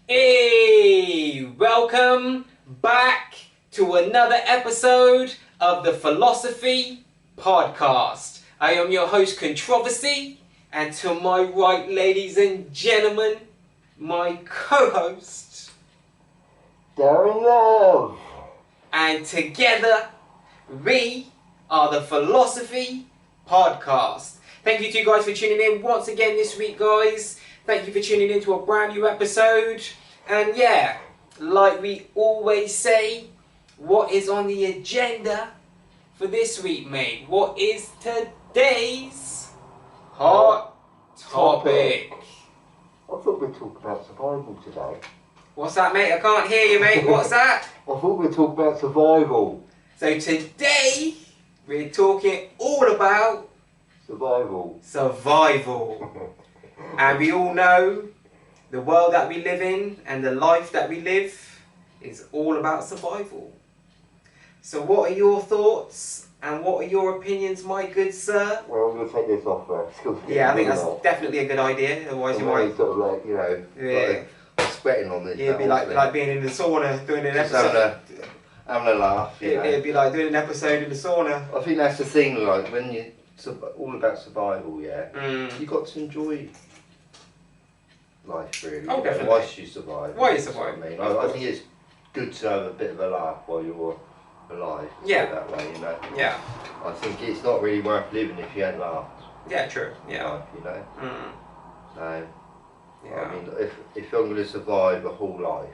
Hey, welcome back to another episode of the Philosophy Podcast. I am your host, Controversy, and to my right, ladies and gentlemen, my co-host, Darren Love. And together, we are the Philosophy Podcast. Thank you to you guys for tuning in once again this week, guys. Thank you for tuning in to a brand new episode. And yeah, like we always say, what is on the agenda for this week, mate? What is today's hot topic? I thought we'd talk about survival today. What's that, mate? I can't hear you, mate. What's that? I thought we'd talk about survival. So today, we're talking all about survival. And we all know the world that we live in and the life that we live is all about survival. So what are your thoughts and what are your opinions, my good sir? Well, I'm going to take this off first. Yeah, I think that's definitely a good idea. Otherwise you might... sort of like, you know, Yeah. like sweating on this. Yeah, it'd be like being in the sauna doing an episode. Having a laugh, you know. It'd be like doing an episode in the sauna. I think that's the thing, like, when you... all about survival, yeah? You got to enjoy life, really. Oh, definitely. Why should you survive? Why you survive? I think it's good to have a bit of a laugh while you're alive. Yeah. That way, you know. Yeah. I think it's not really worth living if you hadn't laughed. Yeah, true. Yeah. Life, you know. So, Yeah. I mean, if I'm going to survive a whole life,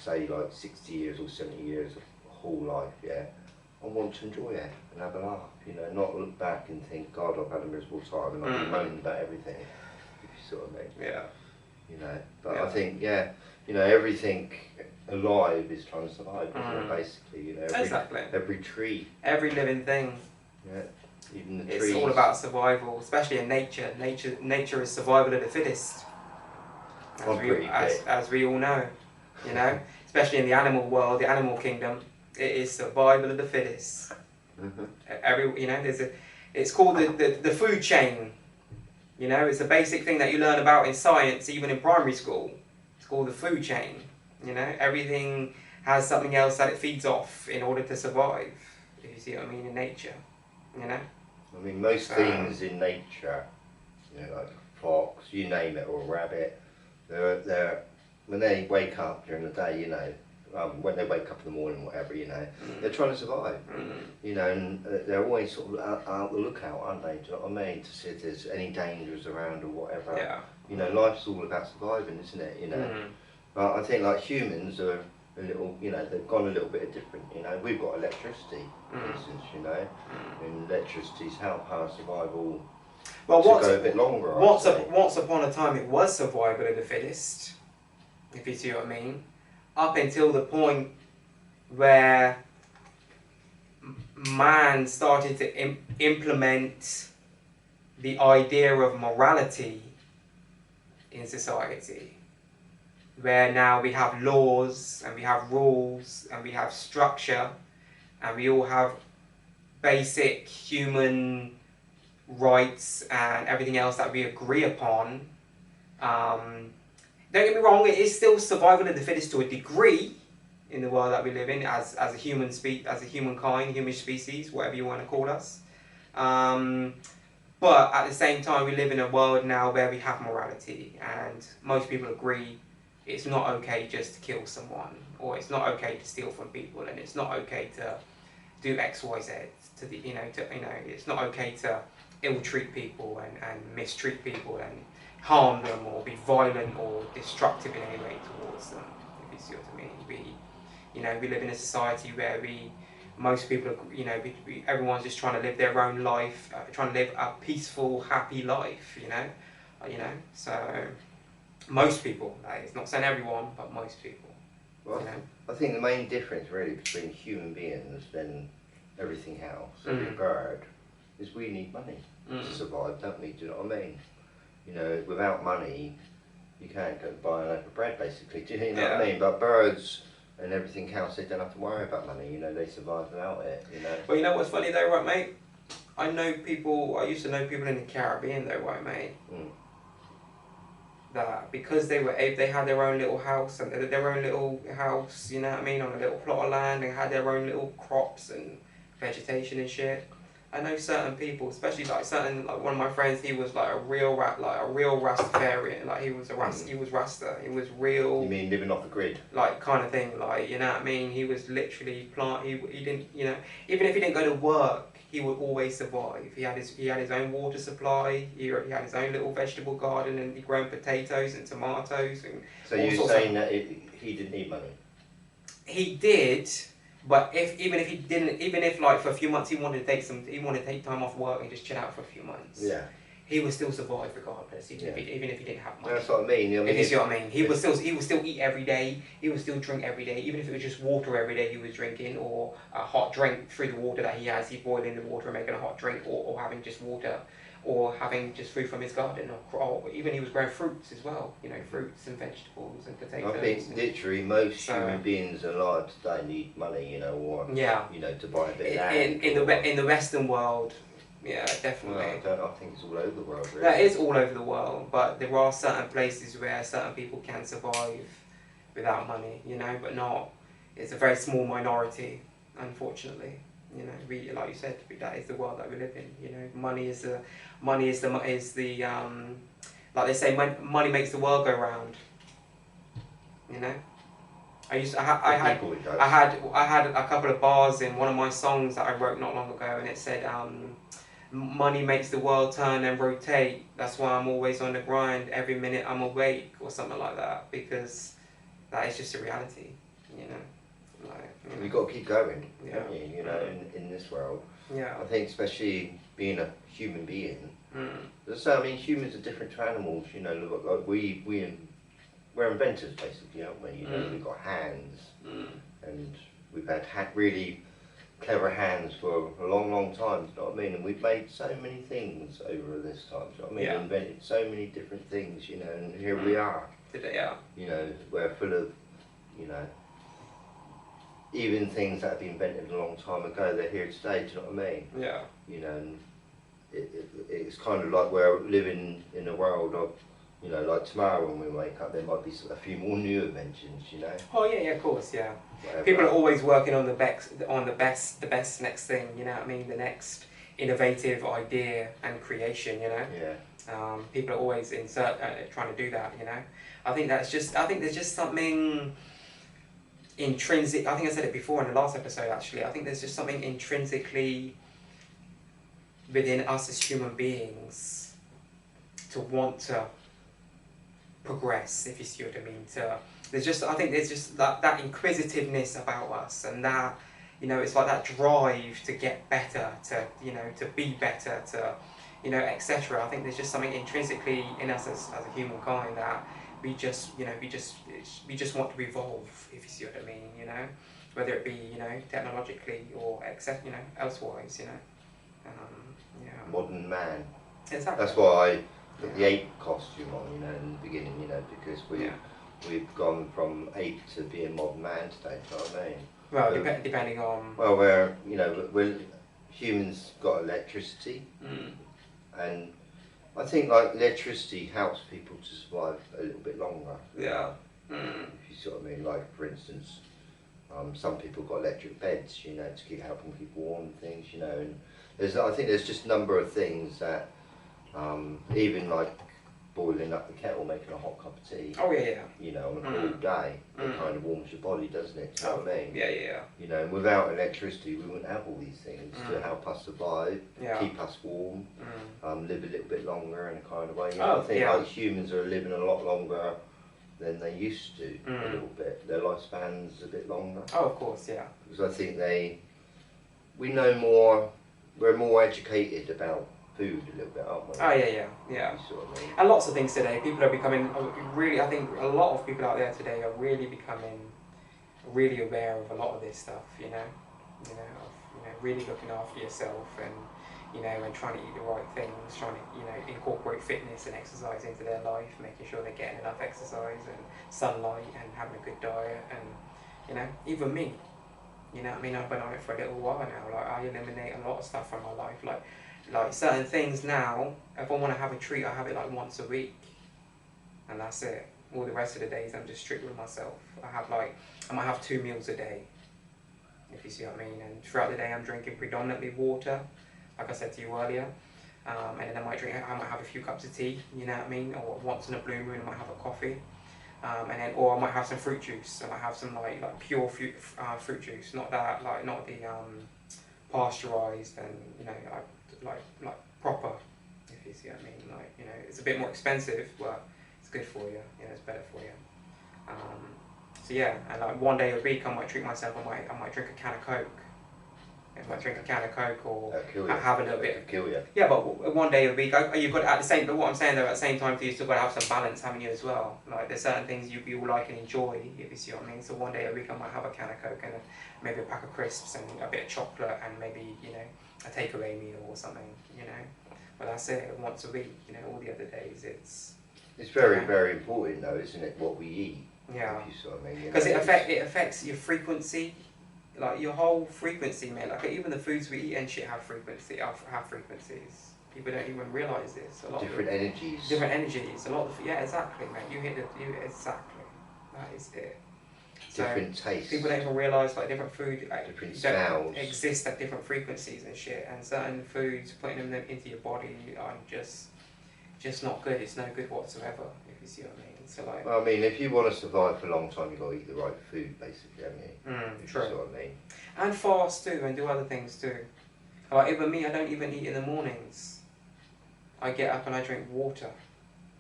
say like 60 years or 70 years, a whole life, yeah, I want to enjoy it and have a laugh, you know, not look back and think, God, I've had a miserable time and I've been moaning about everything, if you sort of mean. Yeah. You know, but Yeah. I think, yeah, you know, everything alive is trying to survive, isn't it, basically, you know, Exactly. every tree, Every living thing. yeah, even the It's trees. all about survival, especially in nature. Nature is survival of the fittest. As we all know, you know, especially in the animal world, the animal kingdom, it is survival of the fittest. It's called the food chain. You know, it's a basic thing that you learn about in science, even in primary school. It's called the food chain. You know, everything has something else that it feeds off in order to survive. If you see what I mean, in nature, you know. I mean, most things in nature, you know, like a fox, you name it, or a rabbit, they're when they wake up during the day, you know, when they wake up in the morning, whatever, you know, they're trying to survive, you know, and they're always sort of out the lookout, aren't they? Do you know what I mean? To see if there's any dangers around or whatever. Yeah. You know, life's all about surviving, isn't it? You know, but I think like humans are a little, you know, they've gone a little bit different. You know, we've got electricity, for instance, you know, and electricity's helped our survival. Well, go a bit longer. Once upon a time, it was survival of the fittest, if you see what I mean. Up until the point where man started to implement the idea of morality in society, where now we have laws and we have rules and we have structure and we all have basic human rights and everything else that we agree upon. Don't get me wrong, it is still survival of the fittest to a degree in the world that we live in as a human human species, whatever you want to call us. But at the same time, we live in a world now where we have morality, and most people agree it's not okay just to kill someone, or it's not okay to steal from people, and it's not okay to do X, Y, Z. It's not okay to ill-treat people and mistreat people and harm them or be violent or destructive in any way towards them, if you see what I mean. We live in a society where most people, everyone's just trying to live their own life, trying to live a peaceful, happy life, so most people, it's not saying everyone, but most people. Well, I think the main difference really between human beings and everything else, every bird, is we need money to survive, don't we? Do you know what I mean? You know, without money, you can't go buy a loaf of bread, basically. Do you know what I mean? But birds and everything else, they don't have to worry about money. You know, they survive without it. You know. Well, you know what's funny though, right, mate? I used to know people in the Caribbean though, right, mate? that because they had their own little house and their own little house, you know what I mean, on a little plot of land, and had their own little crops and vegetation and shit. I know certain people, especially like one of my friends, he was like a real Rastafarian, like he was Rasta, he was real. You mean living off the grid? Like kind of thing, like, you know what I mean. He was literally he didn't, you know, even if he didn't go to work, he would always survive. He had his own water supply. He had his own little vegetable garden, and he grown potatoes and tomatoes and. So you're saying that he didn't need money? He did. But even if like for a few months he wanted to take time off work and just chill out for a few months. Yeah. He would still survive regardless, even if he didn't have money. That's what I mean. If you see what I mean, he would still eat every day. He would still drink every day, even if it was just water every day he was drinking, or a hot drink through the water that he has. He's boiling the water and making a hot drink, or having just water, or having just food from his garden, or even he was growing fruits as well. You know, fruits and vegetables and potatoes. I think literally most human beings alive today need money, you know, or you know, to buy a bit of land. In the Western world. Yeah, definitely. Well, I think it's all over the world, really. That is all over the world, but there are certain places where certain people can survive without money, you know, but not. It's a very small minority, unfortunately. You know, like you said, that is the world that we live in. You know, money is the like they say, money makes the world go round. You know. I had a couple of bars in one of my songs that I wrote not long ago, and it said, money makes the world turn and rotate. That's why I'm always on the grind. Every minute I'm awake, or something like that, because that is just a reality, you know. You've got to keep going, haven't you? You know, in this world. Yeah. I think especially being a human being. So I mean, humans are different to animals. You know, like we're inventors basically, aren't we? You know, we've got hands, and we've had really clever hands for a long time, you know what I mean? And we've made so many things over this time, you know what I mean? Yeah. Invented so many different things, you know, and here we are. Yeah. You know, we're full of, you know, even things that have been invented a long time ago, they're here today, do you know what I mean? Yeah. You know, and it's kind of like we're living in a world of, you know, like tomorrow when we wake up, there might be a few more new inventions, you know. Oh yeah, of course, yeah. Whatever. People are always working on the best next thing, you know what I mean? The next innovative idea and creation, you know. Yeah. People are always trying to do that, you know. I think there's just something intrinsic. I think I said it before in the last episode. Actually, I think there's just something intrinsically within us as human beings to want to progress, if you see what I mean. I think there's just that inquisitiveness about us, and that, you know, it's like that drive to get better, to, you know, to be better, to, you know, etc. I think there's just something intrinsically in us as a humankind that we just want to evolve, if you see what I mean, you know, whether it be, you know, technologically or you know, elsewise, you know. Yeah. Modern man. Exactly. That's why I put the ape costume on, you know, in the beginning, you know, because we've gone from ape to being modern man today, do you know what I mean? Well, depending on... Well, we're humans got electricity, and I think like electricity helps people to survive a little bit longer. Yeah. If you see what I mean, like for instance, some people got electric beds, you know, to keep helping people warm and things, you know, and I think there's just a number of things that, even like boiling up the kettle, making a hot cup of tea. Oh yeah. You know, on a cool day, it kind of warms your body, doesn't it? Do you know what I mean? Yeah. You know, and without electricity, we wouldn't have all these things to help us survive, keep us warm, live a little bit longer in a kind of way. You know, I think like humans are living a lot longer than they used to, a little bit. Their lifespan's a bit longer. Oh, of course, yeah. Because I think we know more, we're more educated about food a little bit, aren't we? Oh yeah. You sort of mean. And lots of things today, people are becoming really, I think a lot of people out there today are really becoming really aware of a lot of this stuff, you know, really looking after yourself, and, you know, and trying to eat the right things, trying to, you know, incorporate fitness and exercise into their life, making sure they're getting enough exercise and sunlight and having a good diet, and, you know, even me, you know what I mean, I've been on it for a little while now, like I eliminate a lot of stuff from my life, like certain things now, if I want to have a treat, I have it like once a week. and that's it. All the rest of the days I'm just strict with myself. I might have 2 meals a day, if you see what I mean, and throughout the day I'm drinking predominantly water, like I said to you earlier, and then I might have a few cups of tea, you know what I mean, or once in a blue moon I might have a coffee, or I might have some fruit juice. I might have some like pure fruit juice, not the pasteurized and, you know, like proper, if you see what I mean. Like, you know, it's a bit more expensive, but it's good for you. You know, it's better for you. So yeah, and like one day a week I might treat myself. I might drink a can of Coke. I might drink a can of Coke, or have a little bit. Kill you. Yeah, but one day a week, you've got at the same. But what I'm saying though, at the same time, you still got to have some balance, haven't you, as well? Like there's certain things you all like and enjoy, if you see what I mean. So one day a week I might have a can of Coke and maybe a pack of crisps and a bit of chocolate and maybe, you know, a takeaway meal or something, you know. But that's it, once a week. You know, all the other days it's very, very important though, isn't it, what we eat? Yeah. If you see what I mean. Because it affects your frequency, like your whole frequency, man. Like even the foods we eat and shit have frequencies. People don't even realise this. Different energies. Different energies. A lot of exactly, man. Exactly. That is it. Different tastes. People don't even realise like different food different smells exist at different frequencies and shit. And certain foods, putting them into your body, are just not good. It's no good whatsoever, if you see what I mean. So like, well, I mean, if you want to survive for a long time, you've got to eat the right food, basically, haven't you? True. You see what I mean? And fast too, and do other things too. Like even me, I don't even eat in the mornings. I get up and I drink water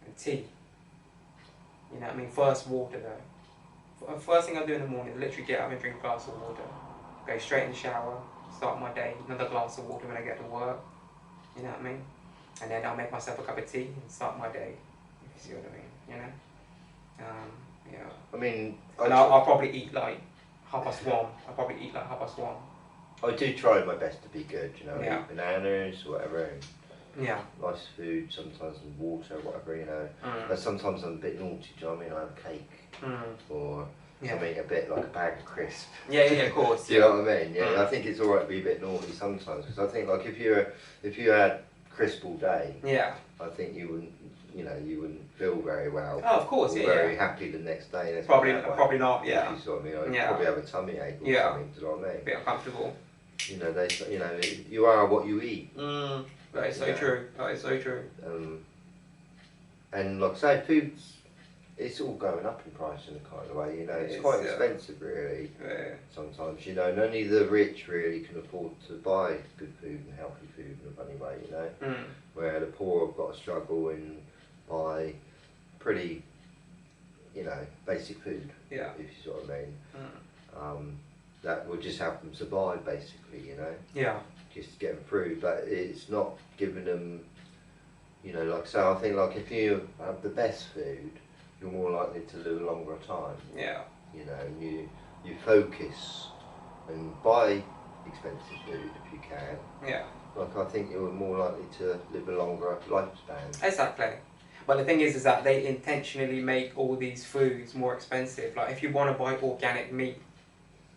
and tea. You know what I mean? First water though. First thing I do in the morning is literally get up and drink a glass of water. Go straight in the shower, start my day, another glass of water when I get to work. You know what I mean? And then I'll make myself a cup of tea and start my day. If you see what I mean, you know? Yeah. I mean, I'll probably eat like 1:30. I'll probably eat like 1:30. I do try my best to be good, you know. Yeah. Eat bananas, whatever. And yeah. Nice food, sometimes and water, whatever, you know. But sometimes I'm a bit naughty, do you know what I mean? I have cake or something a bit like a bag of crisps. Yeah, of course. Do you know what I mean? Yeah, I think it's alright to be a bit naughty sometimes, because I think like if you had crisp all day, I think you wouldn't feel very well. Oh, of course, very happy the next day. Probably not. Yeah. You saw me. I'd probably have a tummy ache or something. Do you know what I mean? A bit uncomfortable. You know, you are what you eat. That is so true. That is so true. And like I say, food's, it's all going up in price in a kind of way, you know. It's quite expensive, really. Yeah. Sometimes, you know, and only the rich really can afford to buy good food and healthy food in a funny way, you know. Where the poor have got to struggle and buy pretty, you know, basic food. Yeah. If you see what I mean. That would just help them survive, basically, you know. Yeah. Just to get them through, but it's not giving them, you know, like so. I think like if you have the best food, you're more likely to live a longer time. Yeah. You know, and you focus and buy expensive food if you can. Yeah. Like I think you're more likely to live a longer lifespan. Exactly. But the thing is that they intentionally make all these foods more expensive. Like if you want to buy organic meat,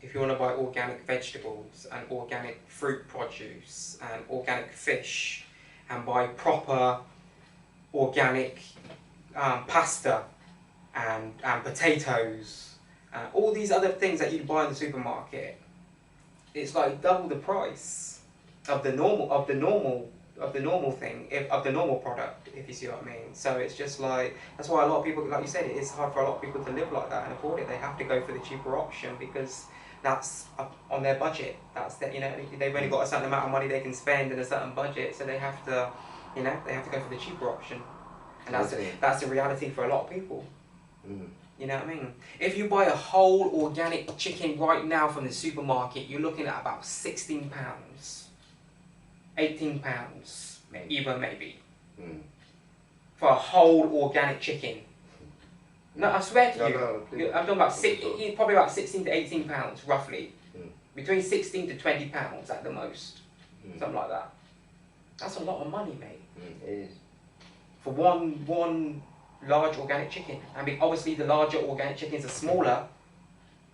if you want to buy organic vegetables and organic fruit produce and organic fish and buy proper organic pasta and potatoes and all these other things that you buy in the supermarket, it's like double the price of the normal product, if you see what I mean. So it's just like, that's why a lot of people, like you said, it's hard for a lot of people to live like that and afford it. They have to go for the cheaper option because that's on their budget. That's that, you know, they've only got a certain amount of money they can spend in a certain budget, so they have to, you know, they have to go for the cheaper option. And that's the reality for a lot of people. You know what I mean? If you buy a whole organic chicken right now from the supermarket, you're looking at about £16, £18, maybe, for a whole organic chicken. No, I swear to you, I'm talking about probably about £16 to £18 roughly, between £16 to £20 at the most, something like that. That's a lot of money, mate. It is. For one large organic chicken. I mean, obviously the larger organic chickens are smaller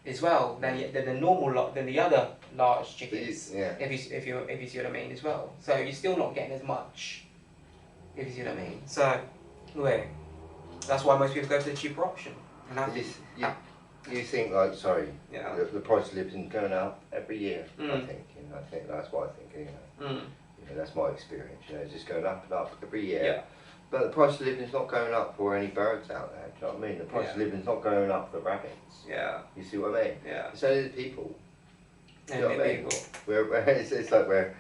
as well than the other large chickens. Yeah. If you see what I mean as well. So you're still not getting as much. If you see what I mean. So, anyway. That's why most people go for the cheaper option. You think like, sorry, yeah. the price of living going up every year. Mm. I think, I think that's what I think. Mm. That's my experience. It's just going up and up every year. Yeah. But the price of living is not going up for any birds out there. Do you know what I mean? The price of living is not going up for rabbits. Yeah. You see what I mean? Yeah. It's only the people. Do you know what I mean? People. It's like where,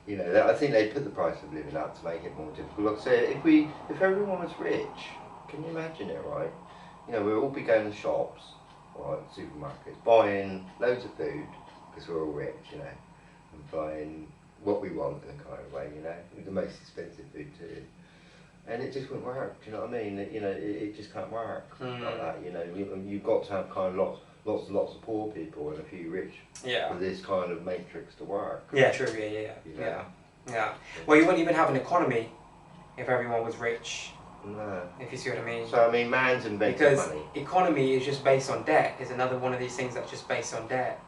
I think they put the price of living up to make it more difficult. Like I say, if everyone was rich, can you imagine it, right? We'll all be going to shops, right, supermarkets, buying loads of food because we're all rich, and buying what we want in a kind of way, with the most expensive food too. And it just wouldn't work. Do you know what I mean? It just can't work like that. You've got to have kind of lots of poor people and a few rich for this kind of matrix to work. Yeah, true. Yeah. Well, you wouldn't even have an economy if everyone was rich. No. If you see what I mean. So I mean, man's invented because money. Economy is just based on debt. Is another one of these things that's just based on debt.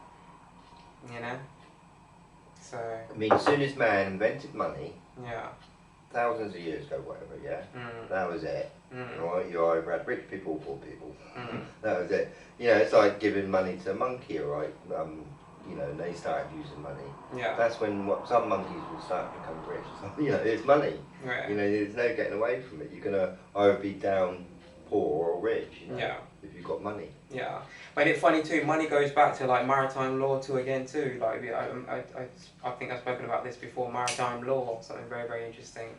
So. I mean, as soon as man invented money. Yeah. Thousands of years ago, whatever, that was it. Right? You either had rich people or poor people. That was it. It's like giving money to a monkey, right? And they started using money. Yeah. That's when some monkeys will start to become rich. It's money. Right. There's no getting away from it. You're gonna either be down poor or rich. If you've got money. Yeah. But it's funny too. Money goes back to like maritime law too again too. Like I think I've spoken about this before. Maritime law, something very, very interesting.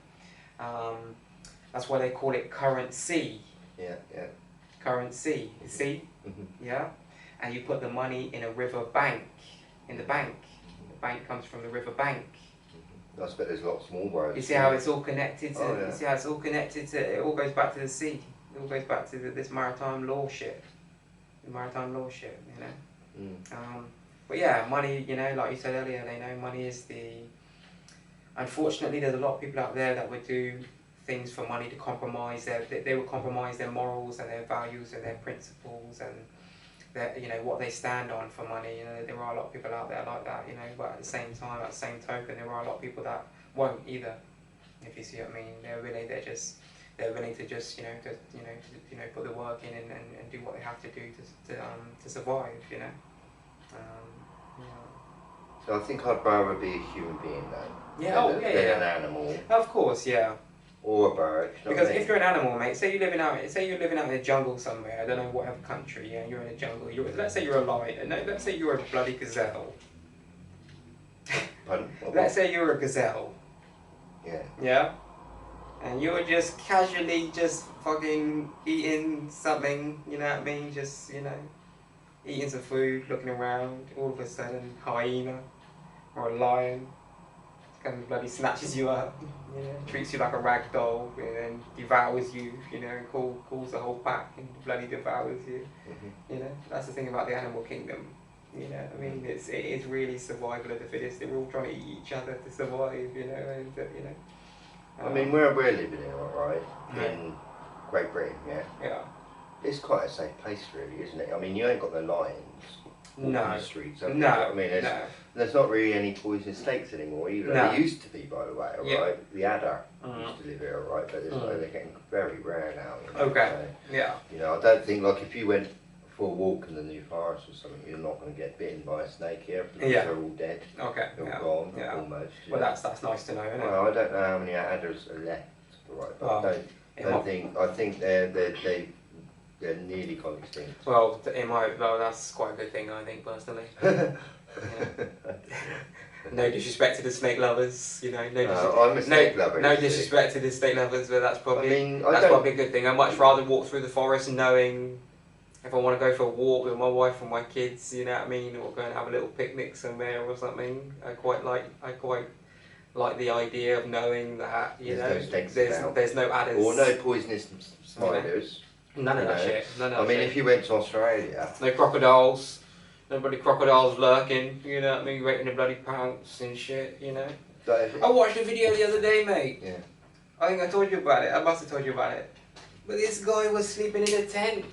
That's why they call it currency. Yeah. Currency. You see? Yeah. And you put the money in a river bank. In the bank. The bank comes from the river bank. I bet there's lots more words. You see how it's all connected to? You see how it's all connected to? It all goes back to the sea. It all goes back to this maritime law shit. The maritime law shit, But yeah, money, like you said earlier, money is the... Unfortunately, there's a lot of people out there that would do things for money to compromise they would compromise their morals and their values and their principles and their, what they stand on for money. There are a lot of people out there like that, but at the same time, at the same token, there are a lot of people that won't either, if you see what I mean. They're willing to just, put the work in and do what they have to do to survive, So I think I'd rather be a human being than an animal. Of course, yeah. Or a bird. Because if you're an animal, mate, say you're living out in a jungle somewhere, I don't know, whatever country, you're in a jungle. Let's say you're a lion. No, let's say you're a bloody gazelle. Pardon? Let's say you're a gazelle. Yeah. Yeah? And you're just casually just fucking eating something, you know what I mean? Just, eating some food, looking around, all of a sudden, hyena or a lion kind of bloody snatches you up, treats you like a rag doll, and then devours you, and calls the whole pack and bloody devours you. That's the thing about the animal kingdom. I mean, it is really survival of the fittest. They're all trying to eat each other to survive, I mean, where we're living here, right, in Great Britain, yeah, it's quite a safe place, really, isn't it? I mean, you ain't got the lions walking the streets. I mean, there's not really any poisonous snakes anymore either. No. They used to be, by the way, right? The adder used to live here, right? But they're getting very rare now. Okay. So, I don't think, like, if you went for a walk in the New Forest or something, you're not going to get bitten by a snake here because they're all dead. Okay. They're all gone, almost. Well, that's nice to know, isn't it? Well, I don't know how many adders are left, right? But I think they're nearly gone extinct. Well, that's quite a good thing, I think, personally. No disrespect to the snake lovers, I'm a snake lover. No disrespect to the snake lovers, but that's probably probably a good thing. I'd much rather walk through the forest knowing if I want to go for a walk with my wife and my kids, or go and have a little picnic somewhere or something. I quite like the idea of knowing that there's no adders or no poisonous spiders. None of that shit. I mean, if you went to Australia, no crocodiles. Nobody crocodiles lurking, waiting to bloody pounce and shit, I watched a video the other day, mate. Yeah. I think I told you about it. I must have told you about it. But this guy was sleeping in a tent.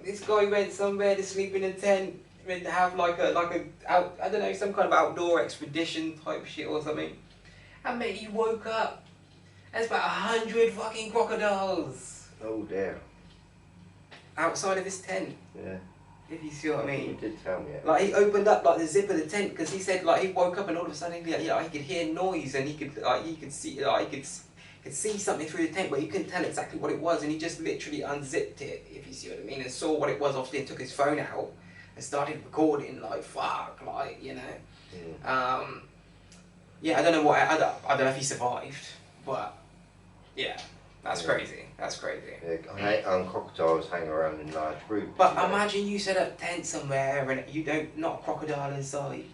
This guy went somewhere to sleep in a tent. Went to have I don't know, some kind of outdoor expedition type shit or something. And mate, he woke up. There's about 100 fucking crocodiles. oh dear. outside of his tent. Yeah. If you see what I mean. You did tell me it. Like he opened up like the zip of the tent because he said like he woke up and all of a sudden he could hear noise and he could see something through the tent, but he couldn't tell exactly what it was, and he just literally unzipped it, if you see what I mean, and saw what it was. Obviously, and took his phone out and started recording. Like fuck, like you know. Yeah, I don't know I don't know if he survived, but yeah. That's crazy. That's crazy. Yeah, crocodiles hang around in large groups. But imagine you set up a tent somewhere and you don't, not a crocodile in sight.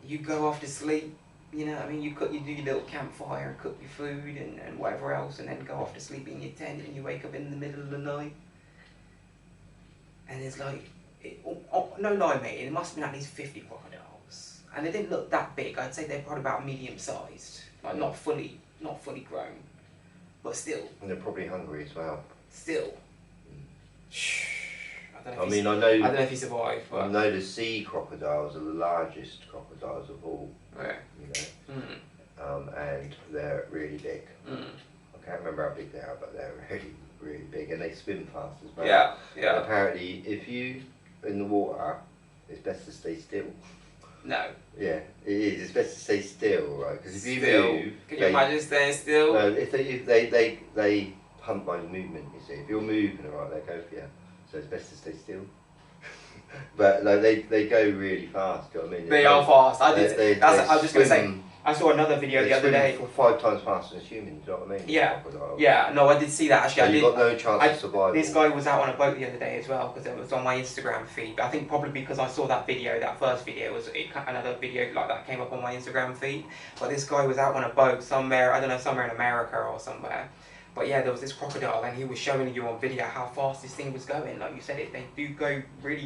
You go off to sleep, you know what I mean? You do your little campfire and cook your food and whatever else, and then go off to sleep in your tent, and you wake up in the middle of the night. And there's like, no lie mate, it must have been at least 50 crocodiles. And they didn't look that big. I'd say they're probably about medium sized. Like not fully grown. But still. And they're probably hungry as well. Still. I don't know if he survived. But... I know the sea crocodiles are the largest crocodiles of all. Yeah. You know. And they're really big. I can't remember how big they are, but they're really, really big, and they swim fast as well. Yeah. And apparently, if you in the water, it's best to stay still. No. Yeah, it is. It's best to stay still, right? Because if you move, can you imagine staying still? No, if they hunt by movement. You see, if you're moving, right, they go for you. So it's best to stay still. But like they go really fast. Do you know what I mean? They are fast. I was just gonna say. I saw another video the other day. 5 times faster than humans. Do you know what I mean? Yeah. Yeah. No, I did see that actually. So you've got no chance of survival. This guy was out on a boat the other day as well because it was on my Instagram feed. I think probably because I saw that video, that first video another video like that came up on my Instagram feed. But this guy was out on a boat somewhere. I don't know, somewhere in America or somewhere. But yeah, there was this crocodile, and he was showing you on video how fast this thing was going. Like you said, they do go really